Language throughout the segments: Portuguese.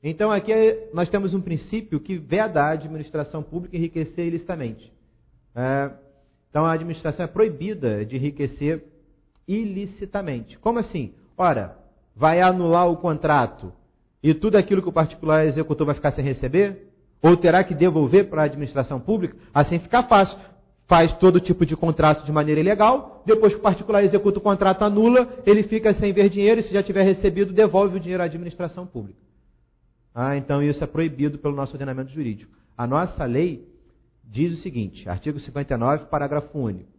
Então aqui nós temos um princípio que veda a administração pública enriquecer ilicitamente. Então a administração é proibida de enriquecer ilicitamente. Como assim? Ora, vai anular o contrato e tudo aquilo que o particular executou vai ficar sem receber? Ou terá que devolver para a administração pública? Assim fica fácil. Faz todo tipo de contrato de maneira ilegal, depois que o particular executa o contrato, anula, ele fica sem ver dinheiro e se já tiver recebido, devolve o dinheiro à administração pública. Então isso é proibido pelo nosso ordenamento jurídico. A nossa lei diz o seguinte, artigo 59, parágrafo único.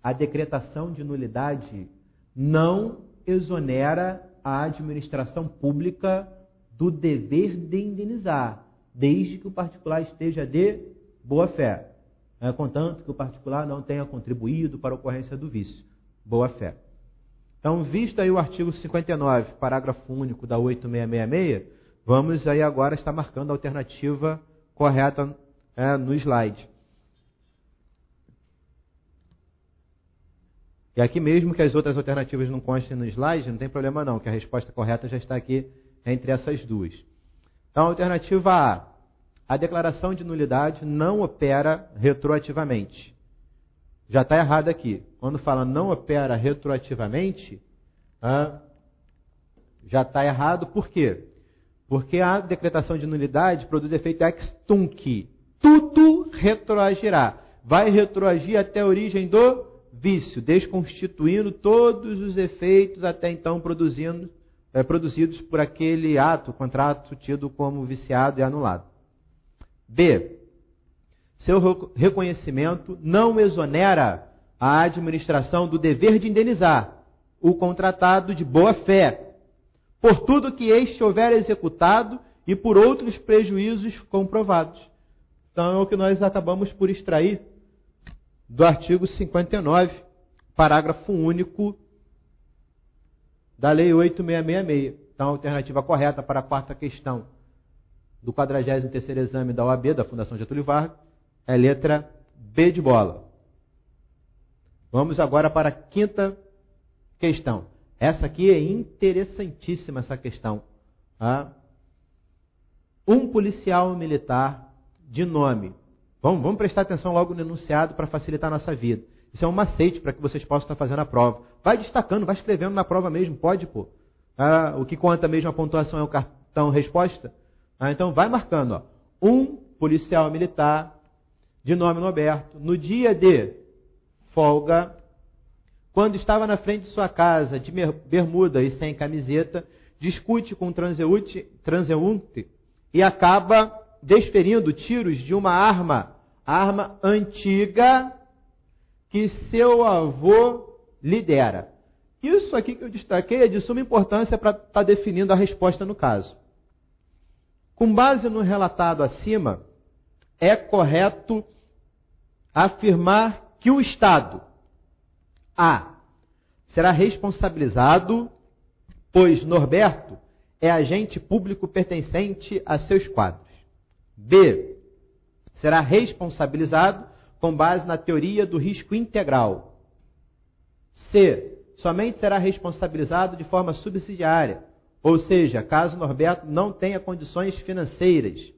A decretação de nulidade não exonera a administração pública do dever de indenizar, desde que o particular esteja de boa fé. Contanto que o particular não tenha contribuído para a ocorrência do vício. Boa fé. Então, visto aí o artigo 59, parágrafo único da 8666, vamos aí agora estar marcando a alternativa correta no slide. E aqui mesmo que as outras alternativas não constem no slide, não tem problema não, que a resposta correta já está aqui entre essas duas. Então, alternativa A. A declaração de nulidade não opera retroativamente. Já está errado aqui. Quando fala não opera retroativamente, já está errado. Por quê? Porque a decretação de nulidade produz efeito ex tunc. Tudo retroagirá. Vai retroagir até a origem do vício, desconstituindo todos os efeitos até então produzidos por aquele ato, contrato tido como viciado e anulado. B. Seu reconhecimento não exonera a administração do dever de indenizar o contratado de boa fé, por tudo que este houver executado e por outros prejuízos comprovados. Então é o que nós acabamos por extrair do artigo 59, parágrafo único da Lei 8666. Então a alternativa correta para a quarta questão do 43º exame da OAB, da Fundação Getúlio Vargas, é letra B de bola. Vamos agora para a quinta questão. Essa aqui é interessantíssima, essa questão. Um policial militar de nome. Vamos prestar atenção logo no enunciado para facilitar a nossa vida. Isso é um macete para que vocês possam estar fazendo a prova. Vai destacando, vai escrevendo na prova mesmo, pode, pô. O que conta mesmo a pontuação é o cartão resposta. Então vai marcando. Um policial militar de nome Norberto, no dia de folga, quando estava na frente de sua casa, de bermuda e sem camiseta, discute com um transeunte e acaba desferindo tiros de uma arma antiga que seu avô lhe dera. Isso aqui que eu destaquei é de suma importância para estar definindo a resposta no caso. Com base no relatado acima, é correto afirmar que o Estado A. será responsabilizado, pois Norberto é agente público pertencente a seus quadros. B. será responsabilizado com base na teoria do risco integral. C. somente será responsabilizado de forma subsidiária, ou seja, caso Norberto não tenha condições financeiras.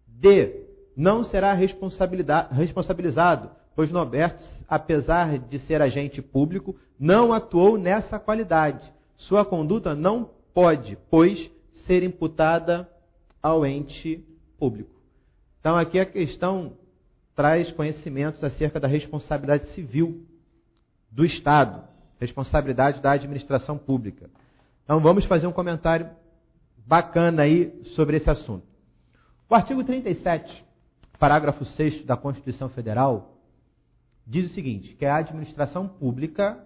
D. não será responsabilizado, pois Norberto, apesar de ser agente público, não atuou nessa qualidade. Sua conduta não pode, pois, ser imputada ao ente público. Então, aqui a questão traz conhecimentos acerca da responsabilidade civil do Estado, responsabilidade da administração pública. Então, vamos fazer um comentário bacana aí sobre esse assunto. O artigo 37, parágrafo 6º da Constituição Federal, diz o seguinte, que a administração pública,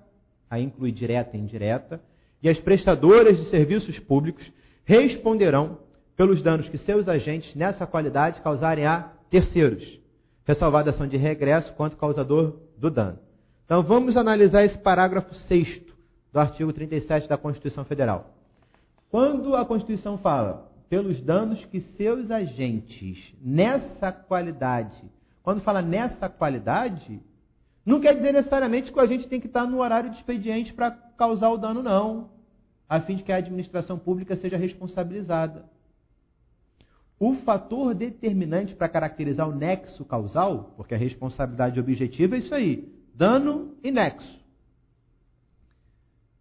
aí inclui direta e indireta, e as prestadoras de serviços públicos responderão pelos danos que seus agentes nessa qualidade causarem a terceiros, ressalvada a ação de regresso quanto causador do dano. Então vamos analisar esse parágrafo 6º do artigo 37 da Constituição Federal. Quando a Constituição fala pelos danos que seus agentes nessa qualidade, quando fala nessa qualidade, não quer dizer necessariamente que a gente tem que estar no horário de expediente para causar o dano, não, a fim de que a administração pública seja responsabilizada. o fator determinante para caracterizar o nexo causal, porque a responsabilidade objetiva é isso aí, dano e nexo,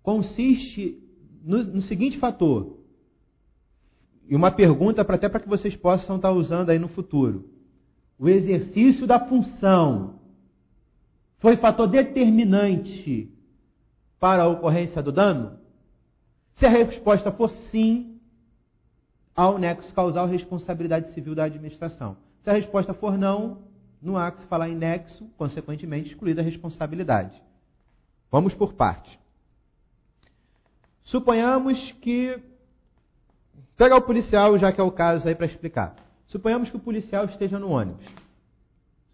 consiste no seguinte fator, e uma pergunta até para que vocês possam estar usando aí no futuro. O exercício da função foi fator determinante para a ocorrência do dano? Se a resposta for sim, há o nexo causal responsabilidade civil da administração. Se a resposta for não, não há que se falar em nexo, consequentemente excluída a responsabilidade. Vamos por parte. Suponhamos que... Pegar o policial, já que é o caso aí para explicar. Suponhamos que o policial esteja no ônibus,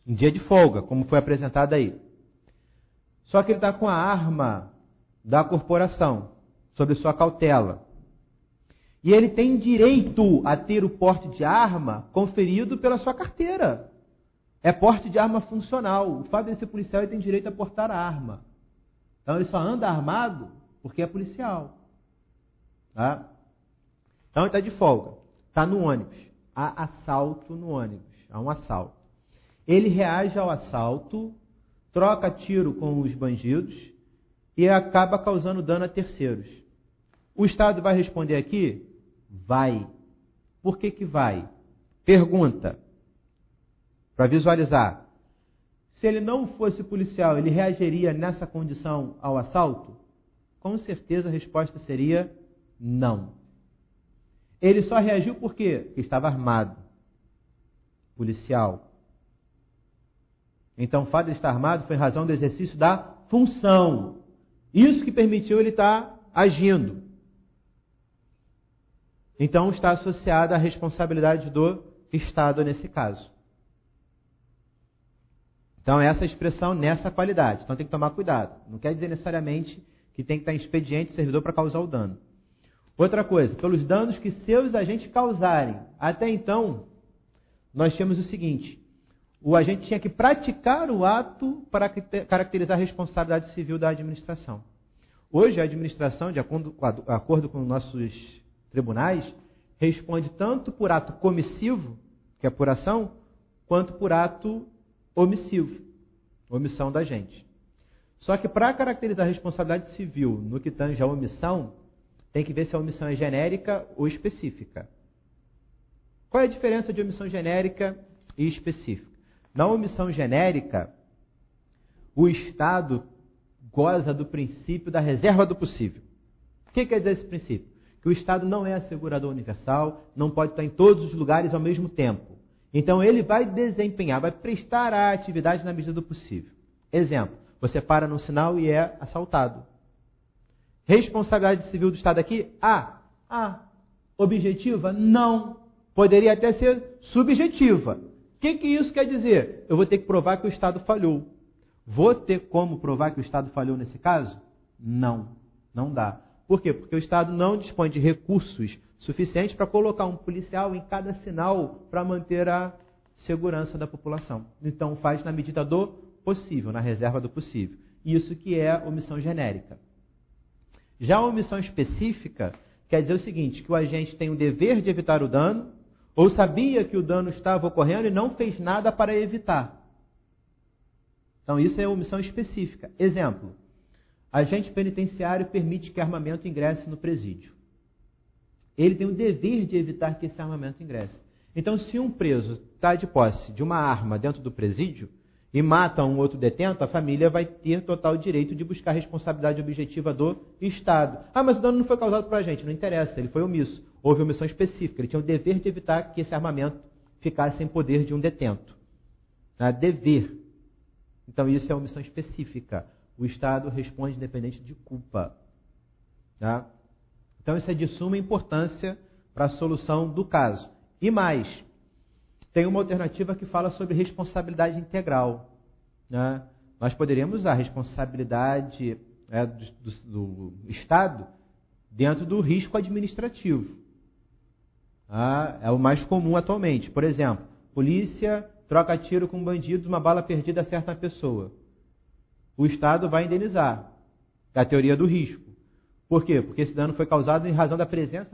em dia de folga, como foi apresentado aí. Só que ele está com a arma da corporação, sob sua cautela. E ele tem direito a ter o porte de arma conferido pela sua carteira. É porte de arma funcional. O fato de ele ser policial, ele tem direito a portar a arma. Então ele só anda armado porque é policial. Tá? Então ele está de folga, está no ônibus. Há assalto no ônibus, há um assalto. Ele reage ao assalto, troca tiro com os bandidos e acaba causando dano a terceiros. O Estado vai responder aqui? Vai. Por que vai? Pergunta, para visualizar. Se ele não fosse policial, ele reagiria nessa condição ao assalto? Com certeza a resposta seria não. Ele só reagiu por quê? Porque estava armado. Policial. Então o fato de estar armado foi em razão do exercício da função. Isso que permitiu ele estar agindo. Então está associada à responsabilidade do Estado nesse caso. Então essa expressão nessa qualidade. Então tem que tomar cuidado. Não quer dizer necessariamente que tem que estar em expediente o servidor para causar o dano. Outra coisa, pelos danos que seus agentes causarem. Até então, nós tínhamos o seguinte, o agente tinha que praticar o ato para caracterizar a responsabilidade civil da administração. Hoje, a administração, de acordo com nossos tribunais, responde tanto por ato comissivo, que é apuração, quanto por ato omissivo, omissão da agente. Só que para caracterizar a responsabilidade civil no que tange a omissão, tem que ver se a omissão é genérica ou específica. Qual é a diferença de omissão genérica e específica? Na omissão genérica, o Estado goza do princípio da reserva do possível. O que quer dizer esse princípio? Que o Estado não é assegurador universal, não pode estar em todos os lugares ao mesmo tempo. Então ele vai desempenhar, vai prestar a atividade na medida do possível. Exemplo, você para num sinal e é assaltado. Responsabilidade civil do Estado aqui? Objetiva? Não. Poderia até ser subjetiva. O que isso quer dizer? Eu vou ter que provar que o Estado falhou. Vou ter como provar que o Estado falhou nesse caso? Não. Não dá. Por quê? Porque o Estado não dispõe de recursos suficientes para colocar um policial em cada sinal para manter a segurança da população. Então faz na medida do possível, na reserva do possível. Isso que é omissão genérica. Já a omissão específica quer dizer o seguinte, que o agente tem o dever de evitar o dano, ou sabia que o dano estava ocorrendo e não fez nada para evitar. Então isso é omissão específica. Exemplo, agente penitenciário permite que armamento ingresse no presídio. Ele tem o dever de evitar que esse armamento ingresse. Então se um preso está de posse de uma arma dentro do presídio, e mata um outro detento, a família vai ter total direito de buscar a responsabilidade objetiva do Estado. Mas o dano não foi causado por a gente, não interessa, ele foi omisso. Houve omissão específica, ele tinha o dever de evitar que esse armamento ficasse em poder de um detento. Dever. Então isso é omissão específica. O Estado responde independente de culpa. Tá? Então isso é de suma importância para a solução do caso. E mais, tem uma alternativa que fala sobre responsabilidade integral. Né? Nós poderíamos usar a responsabilidade do Estado dentro do risco administrativo. É o mais comum atualmente. Por exemplo, polícia troca tiro com bandidos, uma bala perdida acerta a pessoa. O Estado vai indenizar. É a teoria do risco. Por quê? Porque esse dano foi causado em razão da presença